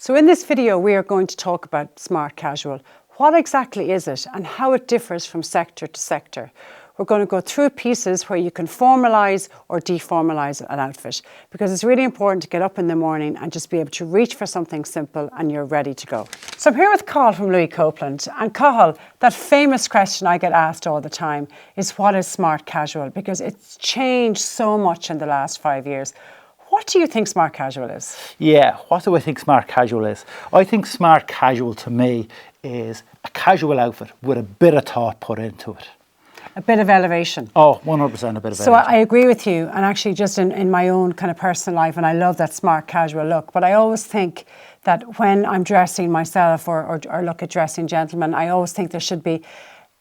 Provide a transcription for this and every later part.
So in this video, we are going to talk about smart casual. What exactly is it and how it differs from sector to sector? We're going to go through pieces where you can formalise or deformalise an outfit, because it's really important to get up in the morning and just be able to reach for something simple and you're ready to go. So I'm here with Cathal from Louis Copeland. And Cathal, that famous question I get asked all the time is, what is smart casual? Because it's changed so much in the last 5 years. What do you think smart casual is? Yeah, what do I think smart casual is? I think smart casual to me is a casual outfit with a bit of thought put into it. A bit of elevation. Oh, 100% a bit of elevation. So I agree with you, and actually just in my own kind of personal life, and I love that smart casual look, but I always think that when I'm dressing myself or look at dressing gentlemen, I always think there should be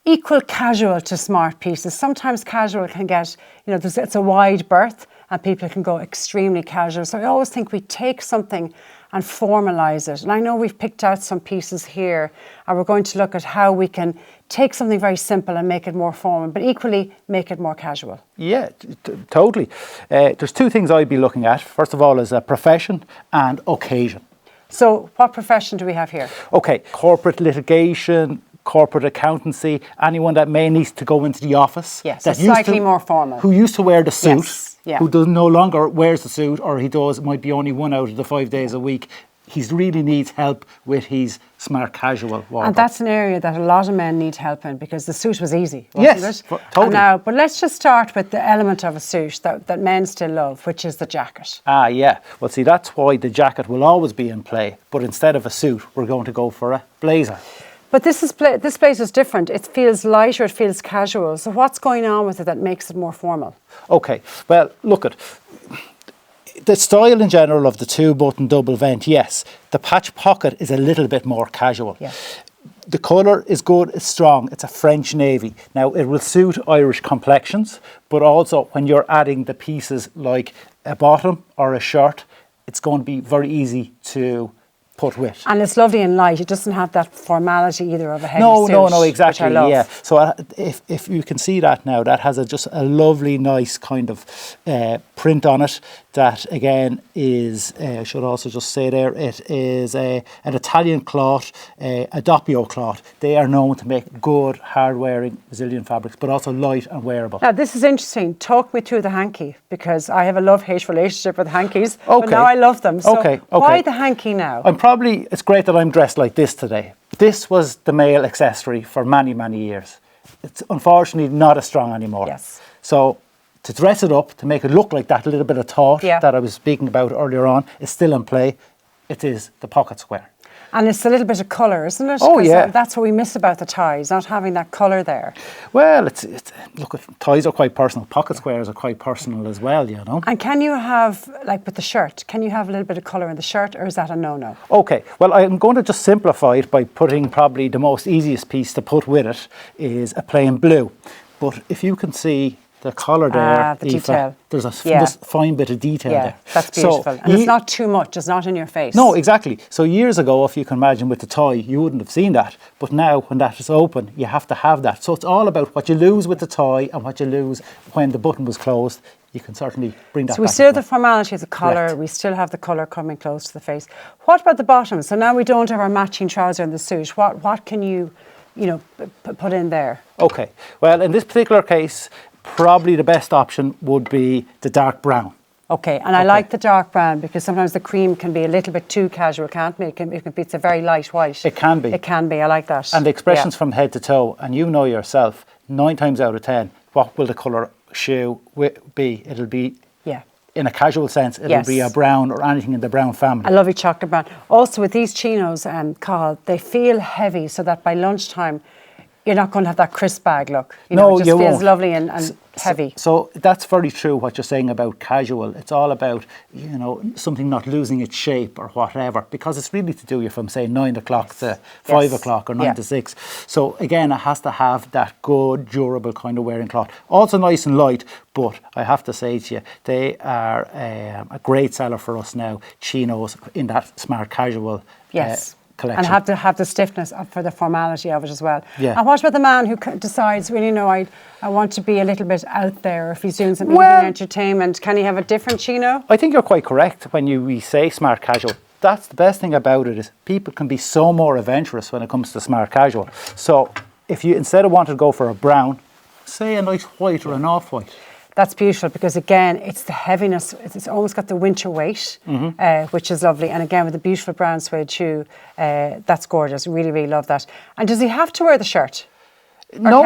equal casual to smart pieces. Sometimes casual can get, it's a wide berth and people can go extremely casual. So I always think we take something and formalise it. And I know we've picked out some pieces here and we're going to look at how we can take something very simple and make it more formal, but equally make it more casual. Yeah, totally. There's two things I'd be looking at. First of all is a profession and occasion. So what profession do we have here? Okay, corporate litigation, corporate accountancy, anyone that may need to go into the office. Yes, that's slightly more formal. Who used to wear the suit, yes, yeah. Who no longer wears the suit, or it might be only 1 out of the 5 days a week. He really needs help with his smart casual wardrobe. And that's an area that a lot of men need help in, because the suit was easy, wasn't yes, it? Totally. But let's just start with the element of a suit that men still love, which is the jacket. Yeah. Well, see, that's why the jacket will always be in play. But instead of a suit, we're going to go for a blazer. But this place is different. It feels lighter, it feels casual. So what's going on with it that makes it more formal? Okay, well, look at the style in general of the 2-button double vent, yes. The patch pocket is a little bit more casual. Yeah. The colour is good, it's strong, it's a French navy. Now, it will suit Irish complexions, but also when you're adding the pieces like a bottom or a shirt, it's going to be very easy to put with. And it's lovely and light. It doesn't have that formality either of a heavy suit. No, exactly. Which I love. Yeah. So if you can see that now, that has just a lovely, nice kind of print on it. That again is, I should also just say there, it is an Italian cloth, a doppio cloth. They are known to make good, hard-wearing, resilient fabrics, but also light and wearable. Now, this is interesting. Talk me through the hanky, because I have a love-hate relationship with hankies, okay. but now I love them. So okay. Why the hanky now? It's great that I'm dressed like this today. This was the male accessory for many, many years. It's unfortunately not as strong anymore. Yes. So to dress it up, to make it look like that little bit of thought that I was speaking about earlier on, is still in play. It is the pocket square. And it's a little bit of colour, isn't it? Oh, yeah. That's what we miss about the ties, not having that colour there. Well, look, ties are quite personal. Pocket squares are quite personal as well, And can you have, like with the shirt, can you have a little bit of colour in the shirt, or is that a no-no? Okay, well, I'm going to just simplify it by putting probably the most easiest piece to put with it is a plain blue. But if you can see the collar there, the detail. There's a just fine bit of detail there. That's beautiful. So and it's not too much, it's not in your face. No, exactly. So years ago, if you can imagine with the tie, you wouldn't have seen that. But now, when that is open, you have to have that. So it's all about what you lose with the tie and what you lose when the button was closed. You can certainly bring that back. So we still have the formality of the collar, we still have the colour coming close to the face. What about the bottom? So now we don't have our matching trouser in the suit. What can you put in there? Okay, well, in this particular case, probably the best option would be the dark brown. Okay, and I like the dark brown, because sometimes the cream can be a little bit too casual, can't it? It's a very light white. It can be. It can be, I like that. And the expressions from head to toe, and you know yourself, 9 times out of 10, what will the colour shoe be? It'll be, in a casual sense, it'll be a brown or anything in the brown family. I love your chocolate brown. Also with these chinos, Cathal, they feel heavy, so that by lunchtime, you're not going to have that crisp bag look. It just feels lovely and heavy. So that's very true what you're saying about casual. It's all about, something not losing its shape or whatever, because it's really to do you from, say, 9 o'clock to 5 o'clock or 9 to 6. So again, it has to have that good, durable kind of wearing cloth. Also nice and light, but I have to say to you, they are a great seller for us now, chinos in that smart casual collection. And have to have the stiffness for the formality of it as well. Yeah. And what about the man who decides, I want to be a little bit out there, if he's doing something in entertainment, can he have a different chino? I think you're quite correct when we say smart casual. that's the best thing about it, is people can be so more adventurous when it comes to smart casual. So if you, instead of wanting to go for a brown, say a nice white or an off-white. That's beautiful, because again, it's the heaviness. It's almost got the winter weight, which is lovely. And again, with the beautiful brown suede shoe, that's gorgeous. Really, really love that. And does he have to wear the shirt? Or No.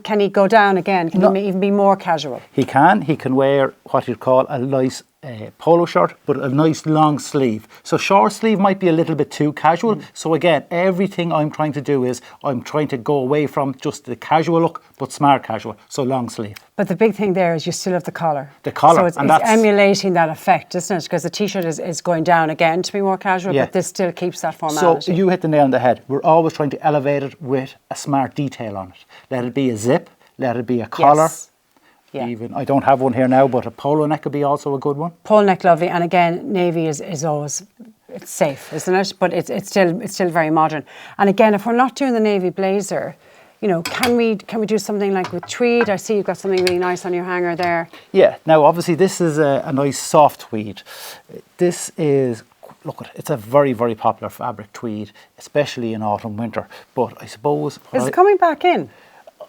Can he go down again? Can he even be more casual? He can wear what you'd call a nice polo shirt, but a nice long sleeve. So short sleeve might be a little bit too casual. So again, everything I'm trying to do is I'm trying to go away from just the casual look, but smart casual, so long sleeve. But the big thing there is you still have the collar. The collar, So it's emulating that effect, isn't it? Because the t-shirt is going down again to be more casual, but this still keeps that formality. So you hit the nail on the head. We're always trying to elevate it with a smart detail on it. Let it be a zip, let it be a collar. Yes. Yeah. Even, I don't have one here now, but a polo neck could be also a good one. Polo neck, lovely. And again, navy is always, it's safe, isn't it? But it's still very modern. And again, if we're not doing the navy blazer, you know, can we do something like with tweed? I see you've got something really nice on your hanger there. Yeah. Now, obviously, this is a nice soft tweed. This is, look, it's a very, very popular fabric, tweed, especially in autumn, winter. But I suppose... Is it coming back in?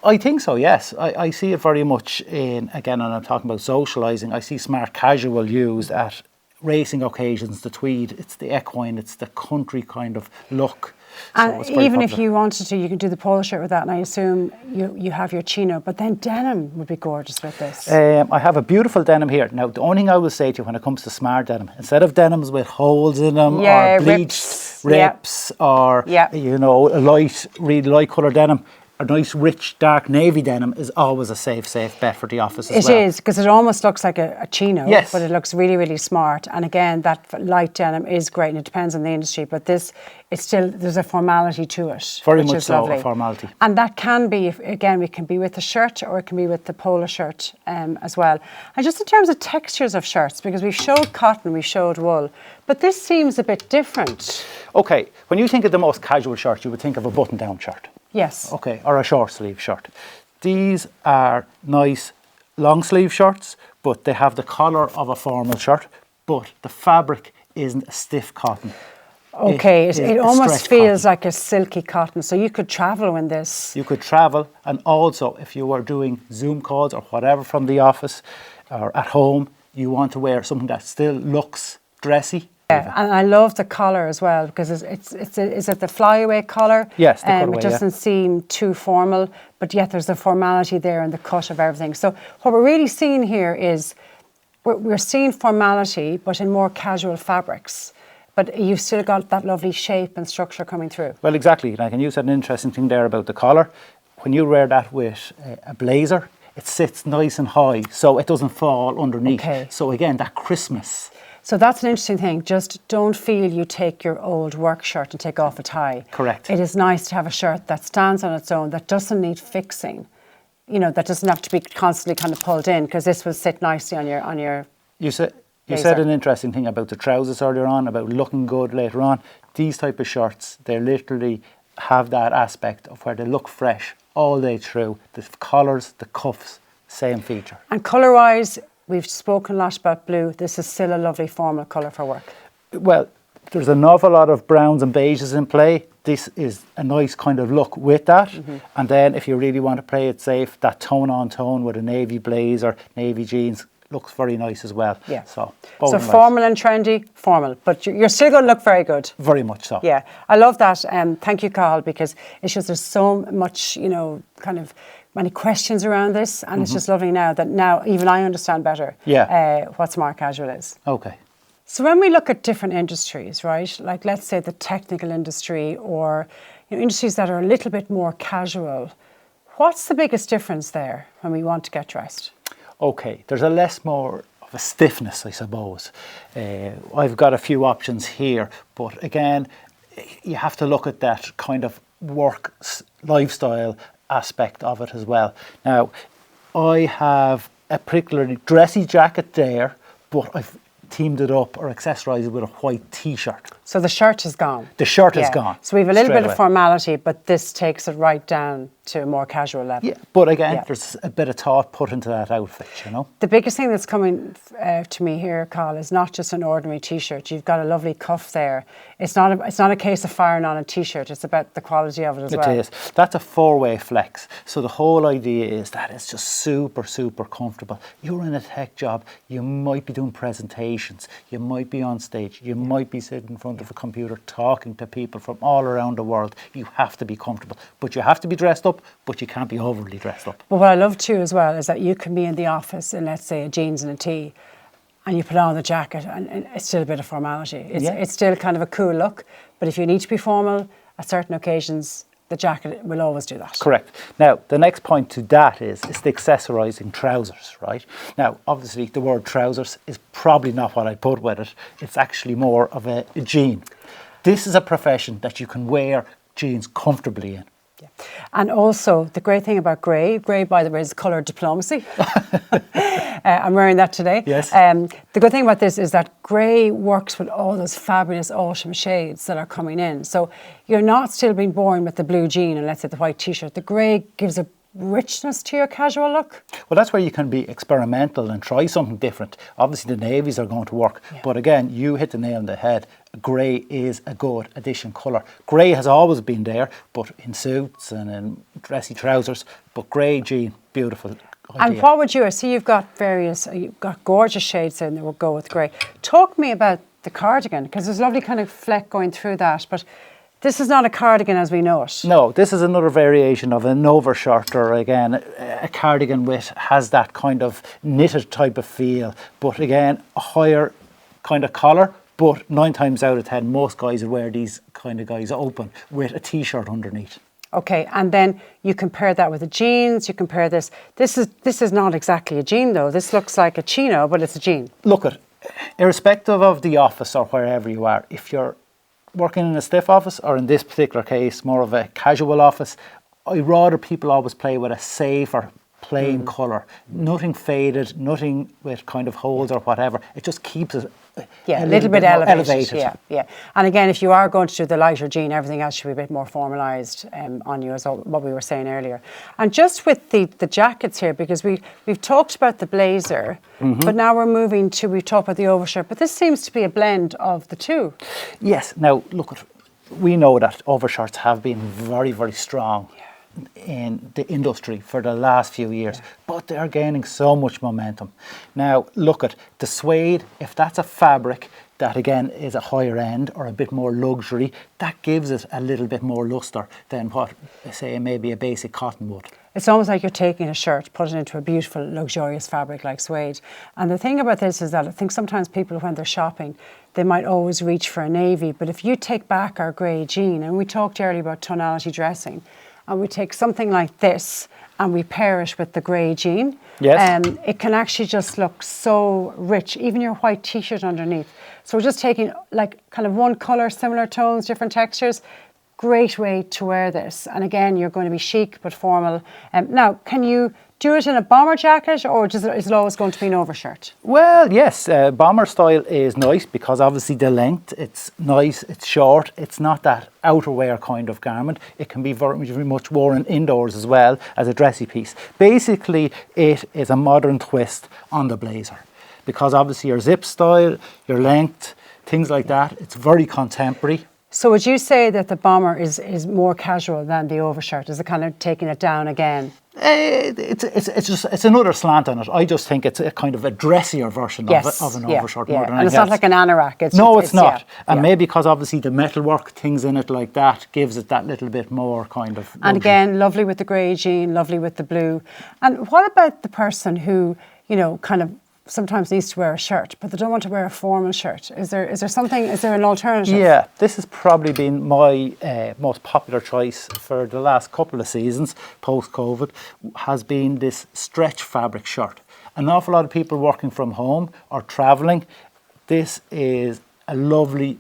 I think so, yes. I see it very much in, again, and I'm talking about socialising, I see smart casual used at racing occasions, the tweed, it's the equine, it's the country kind of look. And so even if you wanted to, you can do the polo shirt with that, and I assume you have your chino, but then denim would be gorgeous with this. I have a beautiful denim here. Now, the only thing I will say to you when it comes to smart denim, instead of denims with holes in them, or bleached rips, or, you know, a light, really light colour denim, a nice, rich, dark navy denim is always a safe bet for the office as well. It is, because it almost looks like a chino, yes, but it looks really, really smart. And again, that light denim is great, and it depends on the industry, but this, it's still, there's a formality to it. Very which much is so, lovely. a formality. And that can be, again, we can be with the shirt, or it can be with the polo shirt as well. And just in terms of textures of shirts, because we've showed cotton, we showed wool, but this seems a bit different. Okay, when you think of the most casual shirt, you would think of a button-down shirt. Yes. Okay, or a short sleeve shirt. These are nice long sleeve shirts, but they have the collar of a formal shirt, but the fabric isn't a stiff cotton. Okay, it almost feels like a silky cotton, so you could travel in this. You could travel, and also if you were doing Zoom calls or whatever from the office or at home, you want to wear something that still looks dressy. Yeah, and I love the collar as well, because is it the flyaway collar? Yes, the cutaway, it doesn't seem too formal, but yet there's a formality there in the cut of everything. So what we're really seeing here is we're seeing formality, but in more casual fabrics. But you've still got that lovely shape and structure coming through. Well, exactly. Like, and you said an interesting thing there about the collar. When you wear that with a blazer, it sits nice and high, so it doesn't fall underneath. Okay. So again, that crispness. So that's an interesting thing. Just don't feel you take your old work shirt and take off a tie. Correct. It is nice to have a shirt that stands on its own, that doesn't need fixing. You know, that doesn't have to be constantly kind of pulled in, because this will sit nicely on your You said an interesting thing about the trousers earlier on, about looking good later on. These type of shirts, they literally have that aspect of where they look fresh all day through. The collars, the cuffs, same feature. And colour-wise, we've spoken a lot about blue. This is still a lovely formal colour for work. Well, there's an awful lot of browns and beiges in play. This is a nice kind of look with that. Mm-hmm. And then if you really want to play it safe, that tone-on-tone with a navy blazer, navy jeans, looks very nice as well. Yeah. So formal and trendy, formal, but you're still going to look very good. Very much so. Yeah, I love that. Thank you, Cathal, because it's just there's so much, you know, kind of many questions around this, and it's just lovely now that even I understand better what smart casual is. Okay. So when we look at different industries, right, like let's say the technical industry, or industries that are a little bit more casual, what's the biggest difference there when we want to get dressed? Okay, there's a less more of a stiffness, I suppose. I've got a few options here, but again, you have to look at that kind of work lifestyle aspect of it as well. Now, I have a particularly dressy jacket there, but I've teamed it up or accessorised it with a white T-shirt. So the shirt is gone. The shirt is gone. So we have a little bit away. of formality, but this takes it right down to a more casual level. Yeah, but again, there's a bit of thought put into that outfit, you know. The biggest thing that's coming to me here, Cathal, is not just an ordinary T-shirt. You've got a lovely cuff there. It's not a case of firing on a T-shirt. It's about the quality of it as well. It is. That's a 4-way flex. So the whole idea is that it's just super, super comfortable. You're in a tech job. You might be doing presentations. You might be on stage. You might be sitting in front of a computer talking to people from all around the world. You have to be comfortable. But you have to be dressed up, but you can't be overly dressed up. But what I love too as well is that you can be in the office in, let's say, a jeans and a tee, and you put on the jacket and it's still a bit of formality. It's still kind of a cool look, but if you need to be formal at certain occasions, the jacket will always do that. Correct. Now, the next point to that is the accessorising trousers, right? Now, obviously, the word trousers is probably not what I put with it. It's actually more of a jean. This is a profession that you can wear jeans comfortably in. Yeah. And also, the great thing about grey, by the way, is colour diplomacy. I'm wearing that today. Yes. The good thing about this is that grey works with all those fabulous autumn shades that are coming in. So you're not still being born with the blue jean and let's say the white T-shirt. The grey gives a richness to your casual look. Well, that's where you can be experimental and try something different. Obviously, the navies are going to work. Yeah. But again, you hit the nail on the head. Grey is a good addition colour. Grey has always been there, but in suits and in dressy trousers. But grey jean, beautiful idea. And what would you see? You've got gorgeous shades in that will go with grey. Talk to me about the cardigan, because there's a lovely kind of fleck going through that. But this is not a cardigan as we know it. No, this is another variation of an overshirt, or again, a cardigan with has that kind of knitted type of feel. But again, a higher kind of collar. But 9 times out of 10, most guys would wear these kind of guys open with a T-shirt underneath. Okay, and then you compare that with the jeans. You compare this. This is not exactly a jean though. This looks like a chino, but it's a jean. Look at, irrespective of the office or wherever you are, if you're working in a stiff office or in this particular case more of a casual office, I'd rather people always play with a safer plain colour. Nothing faded, nothing with kind of holes or whatever. It just keeps it a little bit elevated. Yeah. And again, if you are going to do the lighter jean, everything else should be a bit more formalised on you, as what we were saying earlier. And just with the jackets here, because we've talked about the blazer, but now we've talked about the overshirt, but this seems to be a blend of the two. Yes. Now, look, we know that overshirts have been very, very strong in the industry for the last few years, but they are gaining so much momentum. Now, look at the suede. If that's a fabric that again is a higher end or a bit more luxury, that gives it a little bit more luster than what, say, maybe a basic cotton would. It's almost like you're taking a shirt, putting it into a beautiful, luxurious fabric like suede. And the thing about this is that I think sometimes people, when they're shopping, they might always reach for a navy. But if you take back our grey jean, and we talked earlier about tonality dressing, and we take something like this and we pair it with the grey jean, it can actually just look so rich, even your white T-shirt underneath. So we're just taking like kind of one colour, similar tones, different textures. Great way to wear this. And again, you're going to be chic but formal. Now, can you do it in a bomber jacket, or is it always going to be an overshirt? Well, yes, bomber style is nice because obviously the length, it's nice, it's short, it's not that outerwear kind of garment. It can be very much worn indoors as well as a dressy piece. Basically, it is a modern twist on the blazer because obviously your zip style, your length, things like that, it's very contemporary. So would you say that the bomber is more casual than the overshirt? Is it kind of taking it down again? It's another slant on it. I just think it's a kind of a dressier version of an overshirt more than anything and it's not like an anorak. It's not. And maybe because obviously the metalwork, things in it like that, gives it that little bit more kind of luxury. And again, lovely with the grey jean, lovely with the blue. And what about the person who, kind of sometimes needs to wear a shirt, but they don't want to wear a formal shirt? Is there an alternative? Yeah, this has probably been my most popular choice for the last couple of seasons, post-COVID, has been this stretch fabric shirt. An awful lot of people working from home or travelling, this is a lovely,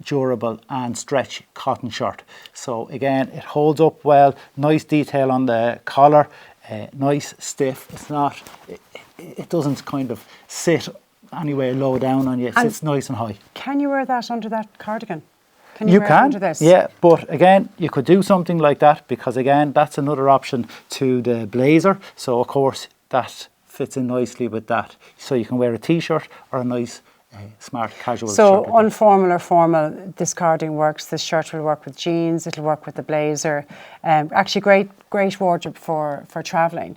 durable and stretch cotton shirt. So again, it holds up well, nice detail on the collar, nice stiff. It's not, it doesn't kind of sit anywhere low down on you. It sits nice and high. Can you wear that under that cardigan? Can You wear it can, under this? yeah, but again, you could do something like that because again, that's another option to the blazer. So of course, that fits in nicely with that. So you can wear a t-shirt or a nice smart casual shirt. So informal or formal, this cardigan works. This shirt will work with jeans. It'll work with the blazer. Actually, great wardrobe for travelling.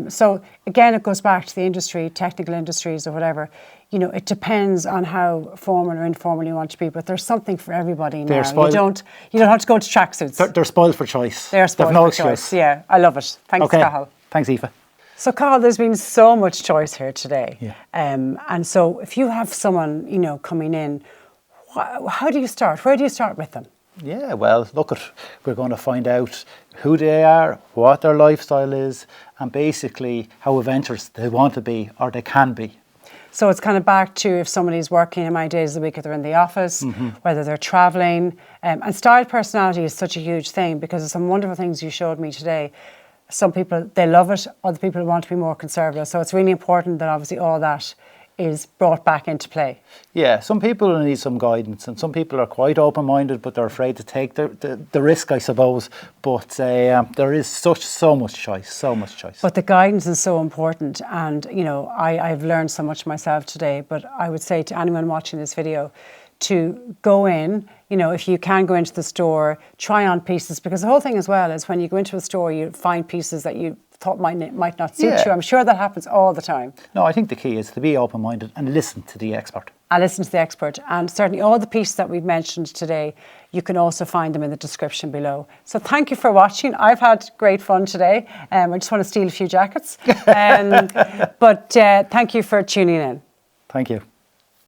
So again, it goes back to the industry, technical industries or whatever. You know, it depends on how formal or informal you want to be, but there's something for everybody now. You don't have to go to tracksuits. They're spoiled for choice. They're spoiled for choice. Yeah, I love it. Thanks, Cathal. Thanks, Aoife. So, Cathal, there's been so much choice here today. Yeah. And so if you have someone, you know, coming in, how do you start? Where do you start with them? Yeah, well, we're going to find out who they are, what their lifestyle is, and basically how adventurous they want to be or they can be. So it's kind of back to if somebody's working how many days a week, if they're in the office, whether they're travelling. And style personality is such a huge thing because of some wonderful things you showed me today. Some people, they love it, other people want to be more conservative. So it's really important that obviously all that is brought back into play. Yeah, some people need some guidance and some people are quite open-minded but they're afraid to take the risk, I suppose. But there is so much choice. But the guidance is so important and, you know, I've learned so much myself today, but I would say to anyone watching this video to go in, you know, if you can go into the store, try on pieces, because the whole thing as well is when you go into a store, you find pieces that you thought might not suit you. I'm sure that happens all the time. No, I think the key is to be open-minded and listen to the expert. And certainly all the pieces that we've mentioned today, you can also find them in the description below. So thank you for watching. I've had great fun today. I just want to steal a few jackets. But thank you for tuning in. Thank you.